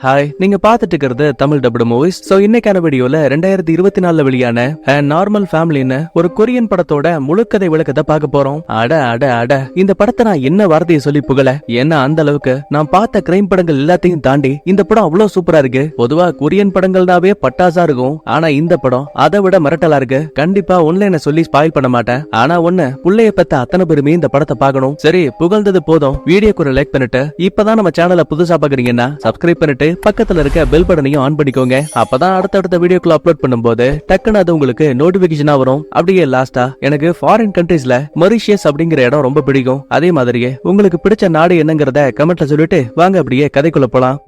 Hi, நீங்க பாத்துட்டு இருக்கிறது தமிழ் டப்டு மூவிஸ். சோ இன்னைக்கான வீடியோல 2024 வெளியான நார்மல் ஃபேமிலின்னு ஒரு கொரியன் படத்தோட முழுக்கதை விளக்கத்தை பார்க்க போறோம். அட அட அட இந்த படத்தை நான் என்ன வார்த்தையை சொல்லி புகழ, ஏன்னா அந்த அளவுக்கு நான் பார்த்த கிரைம் படங்கள் எல்லாத்தையும் தாண்டி இந்த படம் அவ்வளவு சூப்பரா இருக்கு. பொதுவா கொரியன் படங்கள்னாவே பட்டாசா இருக்கும், ஆனா இந்த படம் அதை விட மிரட்டலா இருக்கு. கண்டிப்பா ஒன்லைன சொல்லி ஸ்பாயில் பண்ண மாட்டேன். ஆனா ஒண்ணு, புள்ளைய பத்த அத்தனை பேருமே இந்த படத்தை பார்க்கணும். சரி, புகழ்ந்தது போதும். வீடியோக்கு ஒரு லைக் பண்ணிட்டு, இப்பதான் நம்ம சேனலை புதுசா பாக்குறீங்கன்னா சப்ஸ்கிரைப் பண்ணிட்டு பக்கத்துல இருக்க பெல் பட்டனையும் ஆன் பண்ணிக்கோங்க. அப்பதான் அடுத்தடுத்த வீடியோக்குள்ள அப்லோட் பண்ணும்போது டக்குன்னு அது உங்களுக்கு நோட்டிபிகேஷனா வரும். அப்படியே லாஸ்டா, எனக்கு ஃபாரின் கண்ட்ரீஸ்ல மொரிஷியஸ் அப்படிங்கிற இடம் ரொம்ப பிடிக்கும். அதே மாதிரியே உங்களுக்கு பிடிச்ச நாடு என்னங்கறத கமெண்ட்ல சொல்லிட்டு வாங்க அப்படியே கதைக்குள்ள போலாம்.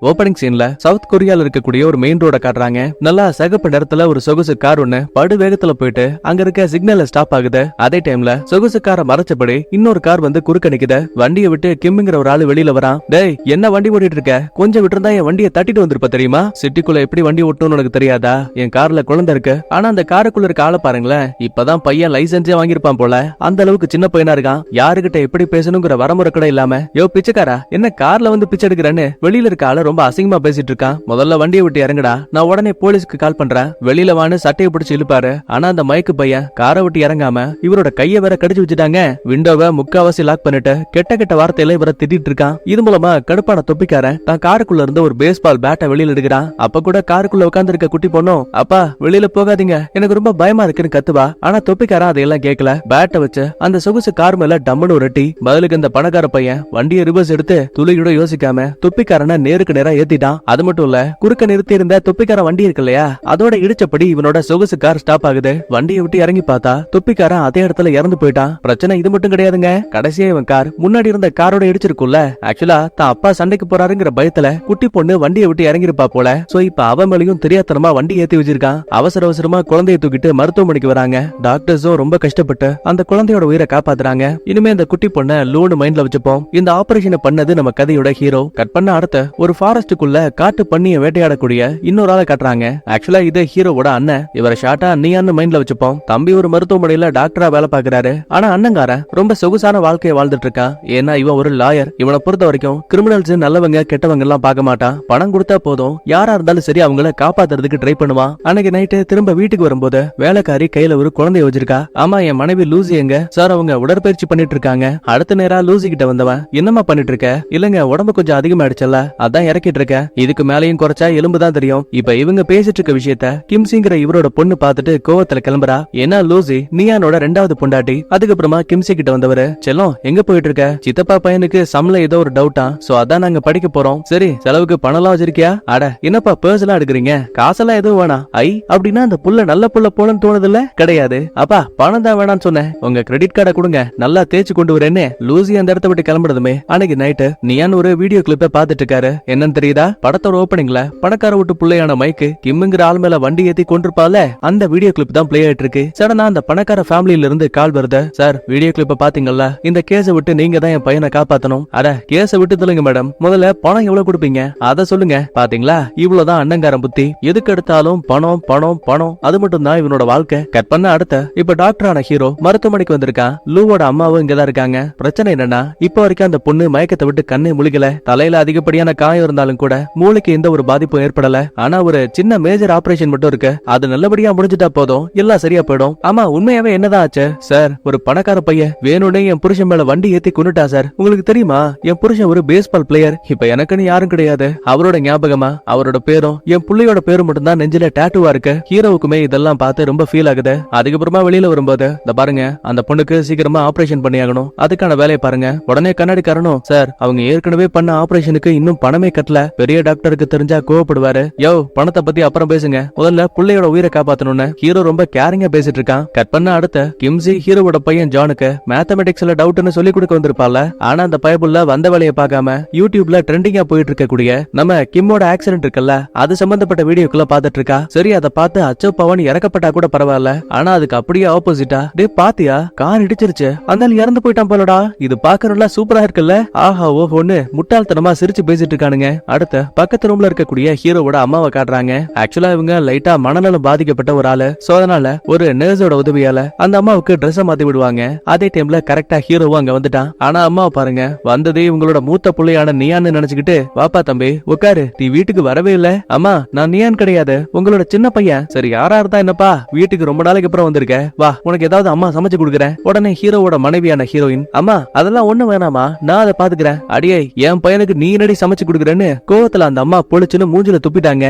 ஓபனிங் சீன்ல சவுத் கொரியால இருக்கக்கூடிய ஒரு மெயின் ரோட காட்டுறாங்க. நல்லா சகப்பு நேரத்துல ஒரு சொகுசு கார் ஒண்ணு படு வேகத்துல போயிட்டு அங்க இருக்க சிக்னல்ல ஸ்டாப் ஆகுது. அதே டைம்ல சொகுசு காரை மறைச்சபடி இன்னொரு கார் வந்து குறுக்க நிக்குது. வண்டியை விட்டு கிம்ங்கிற ஒரு ஆளு வெளியில வரான். டேய், என்ன வண்டி ஓட்டிட்டு இருக்க? கொஞ்சம் விட்டுருந்தா என் வண்டியை தட்டிட்டு வந்திருப்ப தெரியுமா? சிட்டிக்குள்ள எப்படி வண்டி ஓட்டணும்னு உனக்கு தெரியாதா? என் கார்ல குழந்தை இருக்கு, ஆனா அந்த காருக்குள்ள இருக்க ஆளை பாருங்களேன். இப்பதான் பையன் லைசன்ஸே வாங்கிருப்பான் போல. அந்த அளவுக்கு சின்ன பையனா இருக்கான். யாருகிட்ட எப்படி பேசணுங்கிற வரமுறை கூட இல்லாம, யோ பிச்சைக்காரா, என்ன கார்ல வந்து பிச்சை எடுக்கிறேன்னு வெளியில இருக்க ஆள ரொம்ப அசிங்கமா பேசிட்டு இருக்கான். முதல்ல வண்டியை விட்டு இறங்குடா, நான் உடனே போலீஸ்க்கு கால் பண்றேன். வெளியில வான்னு சட்டையை பிடிச்சு இழுப்பாரு. ஆனா அந்த மயக்கு பையன் காரை விட்டு இறங்காம இவரோட கையை வேற கடிச்சு வச்சுட்டாங்க. விண்டோவை முக்காவாசி லாக் பண்ணிட்டு கெட்ட கெட்ட வார்த்தையில இவரை திட்டிட்டு இருக்கான். இது மூலமா கடுப்பான தொப்பிக்காரன் தான் காருக்குள்ள இருந்து ஒரு பேஸ்பால் பேட்டை வெளியில எடுக்கிறான். அப்ப கூட காருக்குள்ள உட்கார்ந்து இருக்க குட்டி பொண்ணும், அப்பா வெளியில போகாதீங்க, எனக்கு ரொம்ப பயமா இருக்குன்னு கத்துவா. ஆனா தொப்பிக்காரன் அதையெல்லாம் கேட்கல. பேட்டை வச்சு அந்த சொகுசு கார் மேல டம்முன்னு உரட்டி பதிலுக்கு இந்த பணக்கார பையன் வண்டியை ரிவர்ஸ் எடுத்து துளியோட யோசிக்காம தொப்பிக்காரனை நேருக்கு நேரா ஏத்திட்டான். அது மட்டும் இல்ல, குறுக்க நிறுத்தி இருந்த தொப்பிக்கார வண்டி இருக்கு இல்லையா, அதோட இடிச்சபடி இவனோட சொகுசு கார் ஸ்டாப் ஆகுது. வண்டியை விட்டு இறங்கி பார்த்தா தொப்பிக்காரன் அதே இடத்துல இறந்து போயிட்டான். பிரச்சனை இது மட்டும் கிடையாதுங்க. கடைசியா இவன் கார் முன்னாடி இருந்த காரோட இடிச்சிருக்கும்ல. ஆக்சுவலா தான் அப்பா சண்டைக்கு போறாருங்கிற பயத்துல குட்டி பொண்ணு வண்டியை விட்டு இறங்கிருப்பா போல. சோ இப்ப அவன் மேலையும் தெரியாதனமா வண்டி ஏத்தி வச்சிருக்கான். அவசர அவசரமா குழந்தையை தூக்கிட்டு மருத்துவமனைக்கு வராங்க. டாக்டர்ஸும் ரொம்ப கஷ்டப்பட்டு அந்த குழந்தையோட உயிரை காப்பாத்துறாங்க. இனிமே இந்த குட்டி பொண்ணை லோனு மைண்ட்ல வச்சுப்போம். இந்த ஆபரேஷனை பண்ணது நம்ம கதையோட ஹீரோ. கட் பண்ண அடுத்த ஒரு ஃபாரஸ்டுக்குள்ள காட்டு பண்ணிய வேட்டையாடக்கூடிய இன்னொரு ஆளை காட்டுறாங்க. ஆக்சுவலா இது ஹீரோவோட அண்ணன். இவரை ஷார்ட்டா நீயான்னு மைண்ட்ல வச்சுப்போம். தம்பி ஒரு மருத்துவமனையில டாக்டரா வேலை பாக்குறாரு. ஆனா அண்ணங்காரன் ரொம்ப சொகுசான வாழ்க்கையை வாழ்ந்துட்டு இருக்கான். ஏன்னா இவன் ஒரு லாயர். இவனை பொறுத்த வரைக்கும் கிரிமினல்ஸ் நல்லவங்க கெட்டவங்க எல்லாம் பார்க்க மாட்டான். பணம் கொடுத்தா போதும், யாரா இருந்தாலும் சரி அவங்கள காப்பாத்துறதுக்கு ட்ரை பண்ணுவான். அன்னைக்கு நைட்டு திரும்ப வீட்டுக்கு வரும்போது வேலைக்காரி கையில ஒரு குழந்தைய வச்சிருக்கா. ஆமா, என் மனைவி லூசி எங்க சார்? அவங்க உடற்பயிற்சி பண்ணிட்டு இருக்காங்க. அடுத்த நேரா லூசி கிட்ட வந்தவன், என்னமா பண்ணிட்டு இருக்க? இல்லங்க, உடம்பு கொஞ்சம் அதிகமாயிடுச்சல்ல, அதான் இறக்கிட்டு இருக்க. இதுக்கு மேலையும் குறைச்சா எலும்பு தான் தெரியும். இப்ப இவங்க பேசிட்டு இருக்க விஷயத்த கிம்சிங்கிற இவரோட பொண்ணு பாத்துட்டு கோவத்துல கிளம்புறா. ஏன்னா லூசி நீயானோட ரெண்டாவது பொண்டாட்டி. அதுக்கப்புறமா கிம்சி கிட்ட வந்தவரு, செல்லம் எங்க போயிட்டு இருக்க? சித்தப்பா பையனுக்கு சம்ல ஏதோ ஒரு டவுட்டா, சோ அதான் நாங்க படிக்க போறோம். சரி, செலவுக்கு பணம்லாம் வச்சிருக்கியா? அட என்னப்பா பர்ஸ் எல்லாம் எடுக்கிறீங்க, காசெல்லாம் எதுவும் வேணாம். ஐ அப்படின்னா அந்த புள்ள நல்ல புள்ள போலன்னு தோணுது இல்ல? கிடையாது அப்பா, பணம் தான் வேணான்னு சொன்னேன். உங்க கிரெடிட் கார்டை கொடுங்க, நல்லா தேய்ச்சி கொண்டு வரேன்னு லூசி அந்த இடத்த விட்டு கிளம்புறதுமே அன்னைக்கு நைட்டு நீயான் ஒரு வீடியோ கிளிப்பை பாத்துட்டு இருக்காரு. என்னன்னு தெரியுதா? படத்தோட ஓப்பனிங்ல பணக்கார விட்டு புள்ளையான மைக்கு கிம்ங்கிற ஆள் மேல வண்டி ஏத்தி கொண்டிருப்பால, அந்த வீடியோ கிளிப் தான் பிளே ஆயிட்டு இருக்கு. சடனா அந்த பணக்கார ஃபேமிலியில இருந்து கால் வருது. சார், வீடியோ கிளிப்ப பாத்தீங்கல்ல, இந்த கேஸை விட்டு நீங்க தான் என் பையனை காப்பாத்தணும். அட கேஸை விட்டு சொல்லுங்க மேடம், முதல்ல பணம் எவ்வளவு கொடுப்பீங்க அத சொல்லுங்க. பாத்தீங்களா, இவ்வளவுதான் அண்ணங்காரன் புத்தி. எதுக்கு எடுத்தாலும் பணம் பணம் பணம், அது மட்டும் தான் இவனோட வாழ்க்கை. கட் பண்ண அடுத்த இப்ப டாக்டரான ஹீரோ மருத்துவமனைக்கு வந்திருக்கான். லூவோட அம்மாவும் இங்கதான் இருக்காங்க. பிரச்சனை என்னன்னா, இப்ப வரைக்கும் அந்த பொண்ணு மயக்கத்தை விட்டு கண்ணே முழிக்கல. தலையில அதிகப்படியான காயம் இருந்தாலும் கூட மூளைக்கு எந்த ஒரு பாதிப்பும் ஏற்படல. ஆனா ஒரு சின்ன மேஜர் ஆபரேஷன் மட்டும் இருக்கு. அது நல்லபடியா முடிஞ்சிட்டா போதும், எல்லாம் சரியா போயிடும். ஆமா, உண்மையாவே என்னதான் ஆச்சு சார்? ஒரு பணக்கார பையன் வேணும்னே என் புருஷன் மேல வண்டி ஏத்தி கொண்டுட்டா சார். உங்களுக்கு தெரியுமா, என் புருஷன் ஒரு பேஸ்பால் பிளேயர். இப்ப எனக்குன்னு யாரும் கிடையாது. அவரோட ஞாபகமா அவரோட பேரும் என் புள்ளையோட பேரும் மட்டும் தான் நெஞ்சில டாட்டூவா இருக்கு. ஹீரோவுக்குமே இதெல்லாம் பார்த்து ரொம்ப ஃபீல் ஆகுது. அதுக்கப்புறமா வெளியில வரும்போது, இந்த பாருங்க, அந்த பொண்ணுக்கு சீக்கிரமா ஆபரேஷன் பண்ணியாகணும், அதுக்கான வேலையை பாருங்க. உடனே கண்ணாடிக்காரனும், சார் அவங்க ஏற்கனவே பண்ண ஆபரேஷனுக்கு இன்னும் பணமே கட்டல, பெரிய டாக்டருக்கு தெரிஞ்சா கோவப்படுவாரு. யோ, பணத்தை பத்தி அப்புறம் பேசுங்க, முதல்ல புள்ளையோட உயிரை காப்பாத்தணும்னு ஹீரோ ரொம்ப கேரிங்கா பேசிட்டு இருக்கான். கட் பண்ண அடுத்த கிம்சி ஹீரோவோட பையன் ஜானுக்கு மேத்தமெட்டிக்ஸ்ல டவுட்னு சொல்லி கொடுக்க வந்திருப்பால. ஆனா அந்த பயபுள்ள வந்த வேலையை பார்க்காம யூடியூப்ல ட்ரெண்டிங்கா போயிட்டு இருக்கக்கூடிய நம்ம கிம்மோட ஆக்சிடென்ட் இருக்குல்ல, அது சம்பந்தப்பட்ட வீடியோக்குள்ள பாத்துட்டு இருக்கா. சரி, அதை பார்த்து அச்சோ பவன் இறக்கப்பட்டா கூட பரவாயில்ல. ஆனா அதுக்கு அப்படியே ஆப்போசிட்டா, டே பாத்தியா, கார் இடிச்சிருச்சு, அதனால இறந்து போயிட்டான் போலடா, இது பாக்கறதுல சூப்பரா இருக்குல்ல, ஆஹா ஓஹோன்னு முட்டாள்தனமா சிரிச்சு பேசிட்டு இருக்கானுங்க. அடுத்து பக்கத்து ரூம்ல இருக்கக்கூடிய ஹீரோவோட அம்மாவை காட்டுறாங்க. ஆக்சுவலா இவங்க லைட்டா மனநலம் பாதிக்கப்பட்ட ஒரு ஆளு. சோ அதனால ஒரு நர்ஸோட உதவியால அந்த அம்மாவுக்கு ட்ரெஸ் மாத்தி விடுவாங்க. அதே டைம்ல கரெக்டா ஹீரோவும் அங்க வந்துட்டான். ஆனா அம்மாவை பாருங்க, வந்ததே இவங்களோட மூத்த புள்ளையான நியான்னு நினைச்சுக்கிட்டு, வாப்பா தம்பி உட்காரு, நீ வீட்டுக்கு வரவே இல்ல. அம்மா நான் நியான் கிடையாது, உங்களோட சின்ன பையன். சரி யாரா இருந்தா என்னப்பா, வீட்டுக்கு ரொம்ப நாளைக்கு அப்புறம் வந்திருக்க, வா உனக்கு ஏதாவது அம்மா சமைச்சு கொடுக்குறேன். உடனே ஹீரோவோட மனைவியான ஹீரோயின், அம்மா அதெல்லாம் ஒண்ணு வேணாமா, நான் அதை பாத்துக்கிறேன். அடியே என் பையனுக்கு நீ என்னடி சமைச்சு கொடுக்குறேன்னு கோவத்துல அந்த அம்மா பொழிச்சுன்னு மூஞ்சில துப்பிட்டாங்க.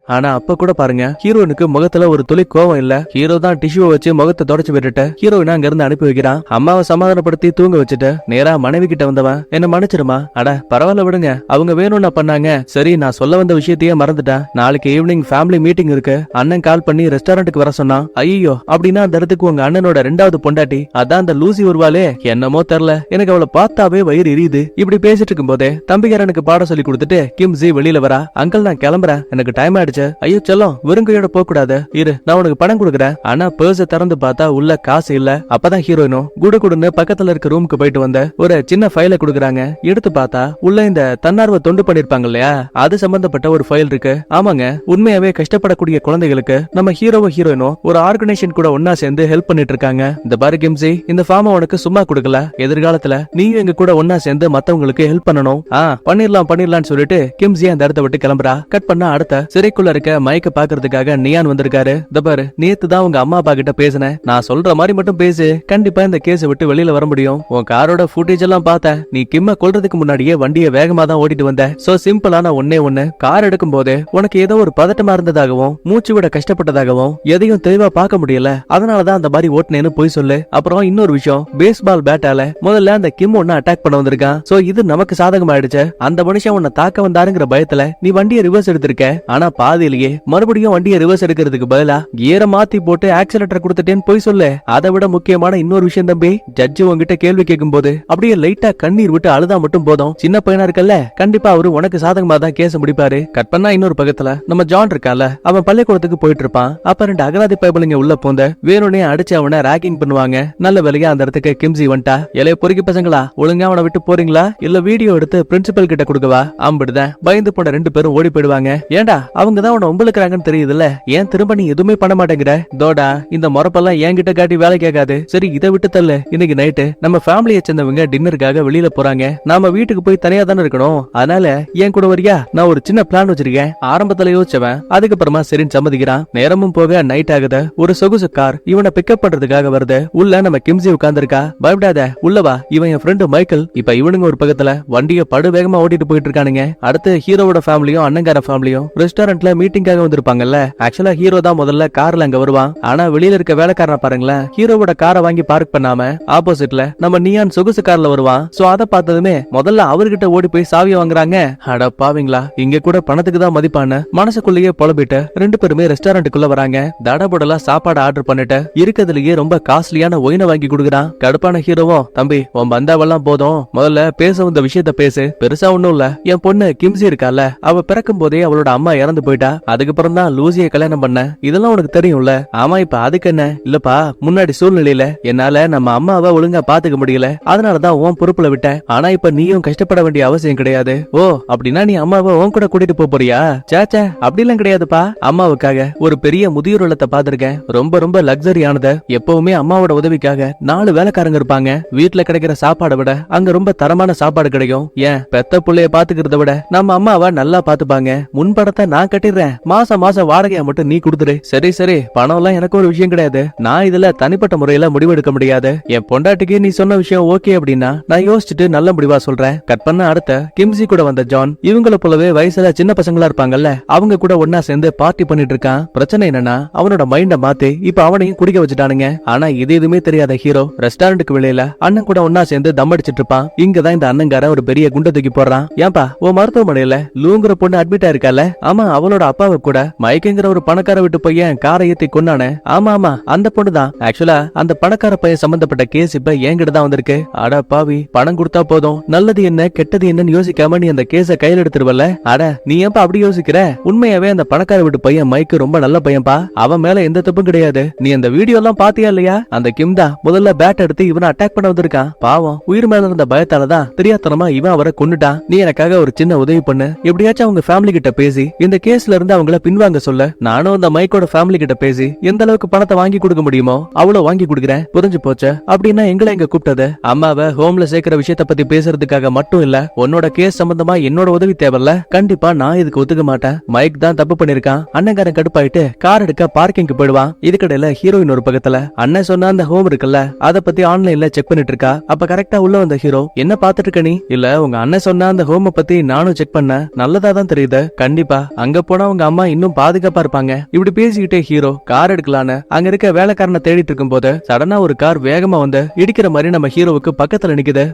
ஆனா அப்ப கூட பாருங்க, ஹீரோயினுக்கு முகத்துல ஒரு துளி கோவம் இல்ல. ஹீரோ தான் டிஷ்யூ வச்சு முகத்தை தொடச்சு விட்டுட்டு ஹீரோயினை அங்க இருந்து அனுப்பி வைக்கிறான். அம்மாவை சமாதானப்படுத்தி தூங்க வச்சுட்டு நேரா மனைவி கிட்ட வந்தவன், என்ன மன்னிச்சிருமா, அட பரவாயில்ல விடுங்க, அவங்க வேணும்னா பண்ணாங்க. சரி நான் சொல்ல வந்த விஷயத்தையே மறந்துட்டேன். நாளைக்கு ஈவினிங் ஃபேமிலி மீட்டிங் இருக்கு, அண்ணன் கால் பண்ணி ரெஸ்டாரண்ட்டுக்கு வர சொன்னான். ஐயோ அப்படின்னா அந்த இடத்துக்கு உங்க அண்ணனோட ரெண்டாவது பொண்டாட்டி, அதான் அந்த லூசி வருவாளே, என்னமோ தெரியல, எனக்கு அவளை பார்த்தாவே வயிறு எரியுது. இப்படி பேசிட்டு இருக்கும் போதே தம்பிக்காரனுக்கு பாடம் சொல்லி கொடுத்துட்டு கிம்ஜி வெளியில வரா. அங்கிள் நான் கிளம்புறேன், எனக்கு டைம் ஆயிடுச்சு. ஐயோ செல்லம், வெறுங்கையோட போக கூடாது, இரு நான் உனக்கு பணம் கொடுக்குறேன். ஆனா பர்ஸ திறந்து பார்த்தா உள்ள காசு இல்ல. அப்பதான் ஹீரோயினும் குடுன்னு பக்கத்துல இருக்க ரூமுக்கு போயிட்டு வந்த ஒரு சின்ன ஃபைல குடுக்குறாங்க. எடுத்து பார்த்தா உள்ள இந்த தன்னார்வ தொண்டு பண்ணிருப்பாங்க இல்லையா, அது சம்பந்தப்பட்ட ஒரு ஃபைல் இருக்கு. ஆமாங்க, உண்மையாவே கஷ்டப்படக்கூடிய குழந்தைகளுக்கு நம்ம ஹீரோவும் ஹீரோயினும் ஒரு ஆர்கனைசேஷன் கூட ஒன்னா சேர்ந்து ஹெல்ப் பண்ணிட்டு இருக்காங்க. இந்த பாரு கிம்சி, இந்த ஃபார்ம் உனக்கு சும்மா கொடுக்கல, எதிர்காலத்துல நீயும் எங்க கூட ஒன்னா சேர்ந்து மத்தவங்களுக்கு ஹெல்ப் பண்ணணும். பண்ணிடலாம்னு சொல்லிட்டு கிம்சி அந்த இடத்த விட்டு கிளம்புறா. கட் பண்ணா அடுத்த சிறைக்குள்ள இருக்க மைக்க பாக்குறதுக்காக நியான் வந்திருக்காரு. பாரு, நேத்து தான் உங்க அம்மா அப்பா கிட்ட பேசினேன், நான் சொல்ற மாதிரி மட்டும் பேசு, கண்டிப்பா இந்த கேஸ் விட்டு வெளியில வர முடியும். உன் காரோட ஃபுட்டேஜ் எல்லாம் பார்த்தேன், நீ கிம்ம கொல்றதுக்கு முன்னாடியே வண்டியை வேகமா தான் ஓட்டிட்டு வந்த. சோ சிம்பிளான ஒண்ணு கார் எடுக்கும் போது உனக்கு ஏதோ ஒரு பதட்டமா இருந்ததாகவும் மூச்சு விட கஷ்டப்பட்டதாகவும் எதையும் தெளிவா பார்க்க முடியல, அதனாலதான் அந்த மாதிரி ஓட்டுனேன்னு போய் சொல்லு. அப்புறம் இன்னொரு விஷயம், பேஸ்பால் பேட்டால முதல்ல அந்த கிம் ஒன்னு அட்டாக் பண்ண வந்திருக்கான். சோ இது நமக்கு சாதகமாயிடுச்சு. அந்த மனுஷன் உன்னை தாக்க வந்தாருங்கிற பயத்துல நீ வண்டியை ரிவர்ஸ் எடுத்திருக்க. ஆனா பாதியிலேயே மறுபடியும் வண்டியை ரிவர்ஸ் எடுக்கிறதுக்கு பதிலா கியரை மாத்தி போட்டு ஆக்சிலேட்டர் கொடுத்துட்டேன்னு போய் சொல்லு. அதை விட முக்கியமான இன்னொரு விஷயம் தம்பி, ஜட்ஜு உங்ககிட்ட கேள்வி கேட்கும் போது அப்படியே லைட்டா கண்ணீர் விட்டு அழுதா மட்டும் போதும். சின்ன பையனா இருக்கல்ல, கண்டிப்பா அவரு உனக்கு சாதகமா தான் கேஸ் முடிப்பாரு. கட் பண்ணா இன்னொரு பக்கத்துல நம்ம ஜான் இருக்கால, அவன் பள்ளிக்கூடத்துக்கு போயிட்டு இருப்பான். அப்ப ரெண்டு அகராதி பைபிளுங்க உள்ள போந்த வேணும்னே அடிச்சு அவனை ராக்கிங் பண்ணுவாங்க. நல்ல வேலையா அந்த இடத்துக்கு கிம்சி வந்துட்டா. இளைய பொறுக்கி பசங்களா, ஒழுங்கா அவனை விட்டு போறீங்களா, இல்ல வீடியோ எடுத்து பிரின்சிபல் கிட்ட கொடுக்கவா? அம்பிடுதான் பயந்து போன ரெண்டு பேரும் ஓடி போயிடுவாங்க. ஏண்டா அவங்கதான் உன உங்களுக்குறாங்கன்னு தெரியுதுல்ல, ஏன் திரும்ப நீ எதுவுமே பண்ண மாட்டேங்கிற? தோடா இந்த முறப்பெல்லாம் என்கிட்ட காட்டி வேலை கேட்காது. சரி இதை விட்டு தள்ளு, இன்னைக்கு நைட்டு நம்ம ஃபேமிலியை சேர்ந்தவங்க டின்னருக்காக வெளியில போறாங்க. நாம வீட்டுக்கு போய் தனியா தானே இருக்கணும், அதனால ஏன் கூட வரியா? நான் ஒரு சின்ன பிளான் வச்சிருக்கேன். ஆரம்பத்துல யோசிச்சவன் அதுக்கப்புறமா சரின்னு சம்மதிக்கிறான். நேரமும் போக நைட் ஆகுது. ஒரு சொகுசு கார் இவனை பிக்கப் பண்றதுக்காக வருது. உள்ள நம்ம கிம்சி உட்கார்ந்துருக்கா. பயப்படாத உள்ளவா, இவன் என் ஃப்ரெண்டு மைக்கேல். இப்ப இவனுங்க ஒரு பக்கத்துல வண்டியை படு வேகமா ஓட்டிட்டு போயிட்டு இருக்கானுங்க. அடுத்து ஹீரோவோட ஃபேமிலியும் அண்ணங்கார ஃபேமிலியும் ரெஸ்டாரண்ட்ல மீட்டிங்காக வந்திருப்பாங்கல்ல. ஆக்சுவலா ஹீரோ தான் முதல்ல கார்ல அங்க வருவான். ஆனா வெளியில இருக்க வேலைக்காரன பாருங்களேன், ஹீரோவோட காரை வாங்கி பார்க் பண்ணாம ஆப்போசிட்ல நம்ம நியான் சொகுசு கார்ல வருவான். சோ அத பார்த்ததுமே முதல்ல அவர்கிட்ட ஓடி போய் சாவியை வாங்குறாங்க. அட பாவீங்களா, இங்க கூட பணத்துக்கு தான் மதிப்பான மனசுக்குள்ளேயே புலம்பிட்டு ரெண்டு பேருமே ரெஸ்டாரண்ட்டுக்குள்ள வராங்க. தடபுடலா சாப்பாடு ஆர்டர் பண்ணிட்டு இருக்கிறதுலயே ரொம்ப காஸ்ட்லியான ஒயினை வாங்கி கொடுக்குறான். கடுப்பான ஹீரோவும், தம்பி உன் பந்தாவெல்லாம் போதும், முதல்ல பேச வந்த விஷயத்த பேசு. பெருசா ஒண்ணும் இல்ல, என் பொண்ணு கிம்சி இருக்கால, அவ பிறக்கும் போதே அவளோட அம்மா இறந்து போயிட்டா. அதுக்கப்புறம் தான் லூசியை கல்யாணம் பண்ண. இதெல்லாம் உனக்கு தெரியும்ல. ஆமா இப்ப அதுக்கு என்ன? இல்லப்பா, முன்னாடி சூழ்நிலையில என்னால நம்ம அம்மாவை ஒழுங்கா பாத்துக்க முடியல, அதனாலதான் உன் பொறுப்புல விட்டேன். ஆனா இப்ப நீயும் கஷ்டப்பட வேண்டிய அவசியம் கிடையாது. ஓ அப்படின்னா நீ அம்மாவை உன் கூட கூட்டிட்டு போறியா? சேச்சா அப்படிலாம் கிடையாதுப்பா. அம்மாவுக்காக ஒரு பெரிய முதியோர் இல்லத்தை பாத்திருக்கேன், ரொம்ப ரொம்ப லக்ஸரியானது. எப்பவுமே அம்மாவோட உதவிக்காக 4 வேலைக்காரங்க இருப்பாங்க. வீட்டுல கிடைக்கிற சாப்பாடை விட அங்க ரொம்ப தரமான சாப்பாடு கிடைக்கும். ஏன் பெத்த புள்ளைய பாத்துக்கிறத விட நம்ம அம்மாவை நல்லா பாத்துப்பாங்க. முன்படத்தை நான் கட்டிடுறேன், மாசம் மாசம் வாடகையா மட்டும் நீ கொடுத்துரு. சரி சரி, பணம் எல்லாம் எனக்கு ஒரு விஷயம் கிடையாது, நான் இதுல தனிப்பட்ட முறையில முடிவெடுக்க முடியாது. என் பொண்டாட்டிக்கு நீ சொன்ன விஷயம் ஓகே அப்படின்னா நான் யோசிச்சுட்டு நல்ல முடிவா சொல்றேன். கட் பண்ண அடுத்த கிம்சி கூட வந்த ஜான் இவங்கள போலவே வயசுல சின்ன பசங்களா இருப்பாங்கல்ல, அவங்க கூட ஒன்னா சேர்ந்து பார்ட்டி பண்ணிட்டு இருக்கான். பிரச்சனை என்னன்னா அவனோட மைண்ட மாத்தி இப்ப அவனையும் குடிக்க வச்சுட்டானுங்க. ஆனா இது எதுவுமே தெரியாத ஹீரோ ரெஸ்டாரண்ட்டுக்கு வெளியில அண்ணன் கூட ஒன்னா சேர்ந்து தம் அடிச்சிட்டு இருப்பான். இங்கதான் இந்த அண்ணங்கார ஒரு பெரிய குண்டை தூக்கி போடுறான். ஏன்பா உன் மருத்துவமனையில லூங்குற பொண்ணு அட்மிட் ஆயிருக்கால? ஆமா அவளோட மைக்கோட அப்பாவை கூட மைக்குங்கிற ஒரு பணக்கார வீட்டு பையன் காரை ஏத்தி கொண்டானே, ஆமா ஆமா அந்த பொண்ணுதான். ஆக்சுவலா அந்த பணக்கார பையன் சம்பந்தப்பட்ட கேஸ் இப்ப என்கிட்ட தான் வந்திருக்கு. அட பாவி, பணம் கொடுத்தா போதும், நல்லது என்ன கெட்டது என்னன்னு யோசிக்காம நீ அந்த கேஸ கையில எடுத்துருவல்ல. அட நீ ஏன்பா அப்படி யோசிக்கிற? உண்மையாவே அந்த பணக்கார வீட்டு பையன் மைக்கு ரொம்ப நல்ல பையன்பா. அவன் மேல எந்த தப்பும் கிடையாது. நீ அந்த வீடியோ எல்லாம் பாத்தியா இல்லையா? அந்த கிம் தான் முதல்ல பேட் எடுத்து இவனை அட்டாக் பண்ண வந்திருக்கான். பாவம், உயிர் மேல இருந்த பயத்தாலதான் தெரியாதனமா இவன் அவரை கொன்னுட்டான். நீ எனக்காக ஒரு சின்ன உதவி பண்ணு. எப்படியாச்சும் அவங்க ஃபேமிலி கிட்ட பேசி இந்த கேஸ்ல இருந்து அவங்கள பின்வாங்க சொல்ல. நானும் அந்த மைக்கோட ஃபேமிலி கிட்ட பேசி எந்த அளவுக்கு பணத்தை வாங்கி கொடுக்க முடியுமோ அவ்வளவு வாங்கி கொடுக்குறேன். புரிஞ்சு போச்சு? அப்படின்னா எங்களை இங்க கூப்பிட்டது அம்மாவை ஹோம்ல சேர்க்கிற விஷயத்த பத்தி பேசுறதுக்காக மட்டும் இல்ல. உன்னோட கேஸ் சம்பந்தமா என்னோட உதவி தேவையில்ல. கண்டிப்பா நான் இதுக்கு ஒத்துக்க மாட்டேன். மைக் தான் தப்பு பண்ணிருக்கான். அண்ணங்காரன் கடுப்பாயிட்டு கார் எடுக்க பார்க்கிங்க்கு போயிடுவான். இதுக்கடையில ஹீரோயின் ஒரு பக்கத்துல அண்ணன் சொன்ன அந்த ஹோம் இருக்குல்ல அத பத்தி ஆன்லைன்ல செக் பண்ணிட்டு இருக்கா. அப்ப கரெக்டா உள்ள வந்த ஹீரோ, என்ன பாத்துட்டு இருக்க நீ? இல்ல உங்க அண்ணன் சொன்ன அந்த ஹோம பத்தி நானும் செக் பண்ணேன், நல்லதா தான் தெரியுது. கண்டிப்பா அங்க போனா உங்க அம்மா இன்னும் பாதுகாப்பா இருப்பாங்க. இப்படி பேசிக்கிட்டே ஹீரோ கார் எடுக்கலான்னு அங்க இருக்க வேலைக்காரனை தேடிட்டு இருக்கும் போது சடனா ஒரு கார் வேகமா வந்து இடிக்கிற மாதிரி நம்ம ஹீரோவுக்கு பக்கத்துல நிக்குது.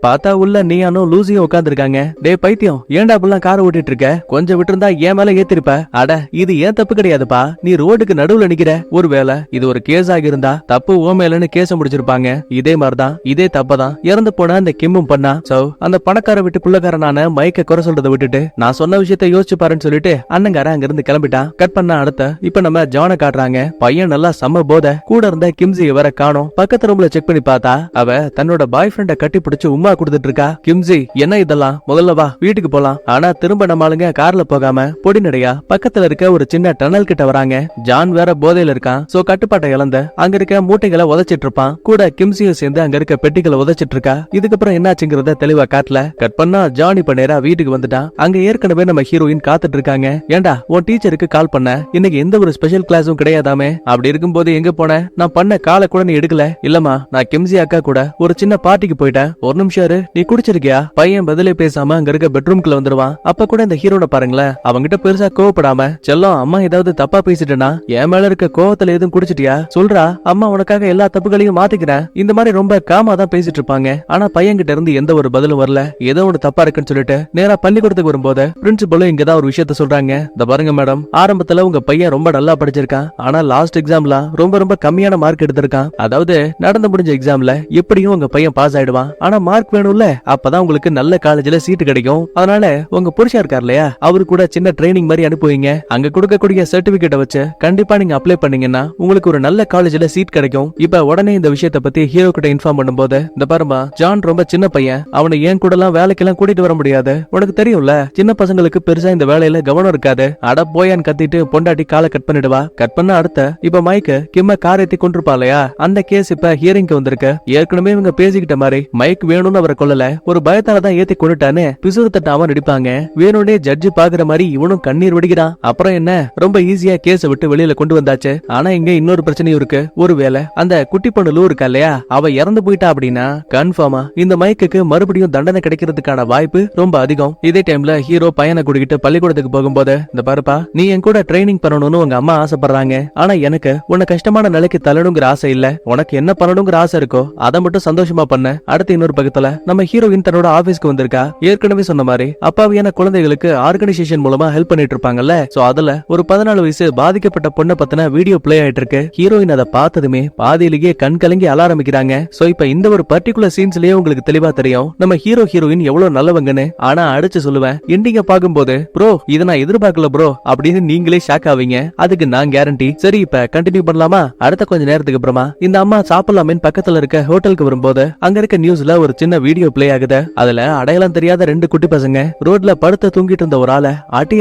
பார்த்தா உள்ள நீயானும் லூசியும் உட்காந்துருக்காங்க. டே பைத்தியம், ஏன்டா அப்படிலாம் கார் ஓட்டிட்டு இருக்க? கொஞ்சம் விட்டுருந்தா ஏன் மேல ஏத்திருப்ப. அட இது ஏன் தப்பு கிடையாதுப்பா, நீ ரோடுக்கு நடுவுல நிக்கிற. ஒருவேளை இது ஒரு கேஸ் ஆகியிருந்தா தப்பு ஓ மேலன்னு கேஸ முடிச்சிருப்பாங்க. இதே மாதிரிதான், இதே தப்பதான் இறந்து போன அந்த கிம்மும் பண்ணா. சோ அந்த பணக்கார விட்டு குள்ளக்காரனான மைக்க குறை சொல்றதை விட்டுட்டு நான் சொன்ன விஷயத்த யோசிச்சு பாருன்னு சொல்லிட்டு அண்ணங்கார அங்க இருந்து கிளம்பிட்டான். கட் பண்ண அடுத்த இப்ப நம்ம ஜான காட்டுறாங்க. பையன் நல்லா செம்ம போத. கூட இருந்த கிம்ஸியை வர காணோம். பக்கத்து ரூம்ல செக் பண்ணி பார்த்தா அவ தன்னோட பாய் ஃப்ரெண்ட கட்டி பிடிச்சு உமா கொடுத்துட்டு இருக்கா. கிம்ஸி, என்ன இதெல்லாம்? முதல்ல வா வீட்டுக்கு போலாம். ஆனா திரும்ப நம்ம ஆளுங்க கார்ல போகாம பொடி நடையா பக்கத்துல இருக்க ஒரு சின்ன டனல் கிட்ட வராங்க. ஜான் வேற போதையில இருக்கான். சோ கட்டுப்பாட்டை இழந்த அங்க இருக்க மூட்டைகளை உதச்சிட்டு இருப்பான். கூட கிம்ஸியும் சேர்ந்து அங்க இருக்க பெட்டிகளை உதச்சிட்டு இருக்கா. இதுக்கப்புறம் என்னாச்சுங்கிறத தெளிவா காட்டல. கட் பண்ணா ஜான் இப்ப நேரா வீட்டுக்கு வந்துட்டான். அங்க ஏற்கனவே நம்ம ஹீரோயின் காத்துட்டு இருக்காங்க. ஏண்டா உன் டீச்சருக்கு கால் பண்ண, இன்னைக்கு எந்த ஒரு ஸ்பெஷல் கிளாஸும் கிடையாதாமே. அப்படி இருக்கும்போது எங்க போன? நான் பண்ண காலை கூட நீ எடுக்கல. இல்லம்மா, நான் கிம்ஸி அக்கா கூட ஒரு சின்ன பார்ட்டிக்கு போயிட்டேன். ஒரு நிமிஷம் நீ குடிச்சிருக்கியா? பையன் பதிலே பேசாம அங்க இருக்க பெட்ரூம்குள்ள வந்துருவான். அப்ப கூட இந்த ஹீரோனை பாருங்களேன், அவங்கிட்ட பெருசா கோவப்படாம, செல்லம் அம்மா ஏதாவது தப்பா பேசிட்டேனா, என் மேல இருக்க கோவத்துல எதுவும் குடிச்சிட்டியா சொல்றா, அம்மா உனக்காக எல்லா தப்புகளையும் மாத்திக்கிறேன். இந்த மாதிரி ரொம்ப காமா தான் பேசிட்டு இருப்பாங்க. ஆனா பையன் கிட்ட இருந்து எந்த ஒரு பதிலும் வரல. ஏதோ ஒன்று தப்பா இருக்குன்னு சொல்லிட்டு நேரா பள்ளிக்கூடத்துக்கு வரும்போது பிரின்சிபலும் இங்கதான் ஒரு விஷயத்த சொல்றாங்க. இந்த பாருங்க மேடம், ஆரம்பத்துல உங்க பையன் ரொம்ப நல்லா படிச்சிருக்கான். ஆனா லாஸ்ட் எக்ஸாம்ல ரொம்ப கம்மியான மார்க் எடுத்திருக்கான். அதாவது நடந்து முடிஞ்ச எக்ஸாம்ல எப்படியும் உங்க பையன் பாஸ் ஆயிடுவான். ஆனா மார்க் வேணும்ல, அப்பதான் உங்களுக்கு நல்ல காலேஜ்ல சீட்டு கிடைக்கும். அதனால உங்க புருஷா இருக்கார் இல்லையா, அவரு கூட சின்ன ட்ரைனிங் மாதிரி அனுப்புவீங்க. அங்க கொடுக்கக்கூடிய சர்டிபிகேட்டை வச்சு கண்டிப்பா நீங்க அப்ளை பண்ணீங்கன்னா உங்களுக்கு ஒரு நல்ல காலேஜ்ல சீட் கிடைக்கும். இப்ப உடனே இந்த விஷயத்தை பத்தி ஹீரோ கிட்ட இன்ஃபார்ம் பண்ணும்போது, இந்த பாருமா, ஜான் ரொம்ப சின்ன பையன், அவனை ஏன் கூட எல்லாம் வேலைக்கெல்லாம் கூட்டிட்டு வர முடியாது. உனக்கு தெரியும்ல, சின்ன பசங்களுக்கு பெருசா இந்த வேலையில கவனம் இருக்காது. அட போயான்னு கத்திட்டு பொண்டாட்டி காலை கட் பண்ணிடுவா. கட் பண்ண அடுத்த இப்ப மைக்கு கிம்ம கார் ஏத்தி கொண்டிருப்பா இல்லையா, அந்த கேஸ் இப்ப ஹியரிங்க்கு வந்திருக்கு. ஏற்கனவே இவங்க பேசிக்கிட்ட மாதிரி மைக் வேணும்னு அவரை கொள்ளல, ஒரு பயத்தாலதான் ஏத்தி கொண்டுட்டான்னு பிசுறு தட்டாம நடிப்பாங்க. வேணும்னே ஜட்ஜி பாக்குற மாதிரி இவனும் கண்ணீர் வடிக்கிறான். அப்புறம் என்ன, ரொம்ப ஈஸியா கேஸ விட்டு வெளியில கொண்டு வந்தாச்சு. ஆனா இங்க இன்னொரு பிரச்சனையும் இருக்கு. ஒருவேளை அந்த குட்டி பொண்ணு லூ இருக்கா இல்லையா, அவ இறந்து போயிட்டா அப்படின்னா கன்ஃபார்மா இந்த மைக்குக்கு மறுபடியும் தண்டனை கிடைக்கிறதுக்கான வாய்ப்பு ரொம்ப அதிகம். இதே டைம்ல ஹீரோ பையனை கூட்டிகிட்டு பள்ளிக்கூடத்துக்கு போகும்போது, இந்த பாருப்பா, நீ என் கூட ட்ரைனிங் பண்ணணும்னு உங்க அம்மா ஆசைப்படுறாங்க. ஆனா எனக்கு உன்னை கஷ்டமான நிலைக்கு தள்ளணுங்கிற ஆசை இல்ல. உனக்கு என்ன பண்ணணுங்கிற ஆசை இருக்கோ அதை மட்டும் சந்தோஷமா பண்ண. அடுத்து இன்னொரு பக்கத்துல நம்ம ஹீரோயின் தன்னோட ஆபீஸ்க்கு வந்திருக்கா. ஏற்கனவே சொன்ன மாதிரி அப்பாவியான குழந்தைகளுக்கு ஆர்கனைசேஷன் மூலமா ஹெல்ப் பண்ணிட்டு இருப்பாங்கல்ல. சோ அதுல ஒரு 14 வயசு பாதிக்கப்பட்ட பொண்ணை பத்தின வீடியோ பிளே ஆயிட்டு இருக்கு. ஹீரோயின் அதை பார்த்ததுமே பாதியிலேயே கண் கலங்கி அழ ஆரம்பிக்கிறாங்க. சோ இப்ப இந்த ஒரு பர்டிகுலர் சீன்ஸ்லயே உங்களுக்கு தெளிவா தெரியும் நம்ம ஹீரோயின் எவ்வளவு நல்லவங்கன்னு. ஆனா அடிச்சு சொல்லுவேன், எண்டிங்க பாக்கும்போது ப்ரோ இதை நான் எதிர்பார்க்கல ப்ரோ அப்படின்னு நீங்களே ஷாக் ஆவீங்க. அதுக்கு நான் கேரண்டி. சரி இப்ப கண்டினியூ பண்ணலாமா? அடுத்த கொஞ்ச நேரத்துக்கு அப்புறமா இந்த அம்மா சாப்பிடலாமே பக்கத்துல இருக்க ஹோட்டலுக்கு வரும்போது அங்க இருக்க நியூஸ்ல ஒரு சின்ன வீடியோ பிளே ஆகுது. அதுல அடையாளம் தெரியாத 2 குட்டி பசங்க ரோட்ல படுத்து தூங்கிட்டு இருந்த ஒரு ஆளை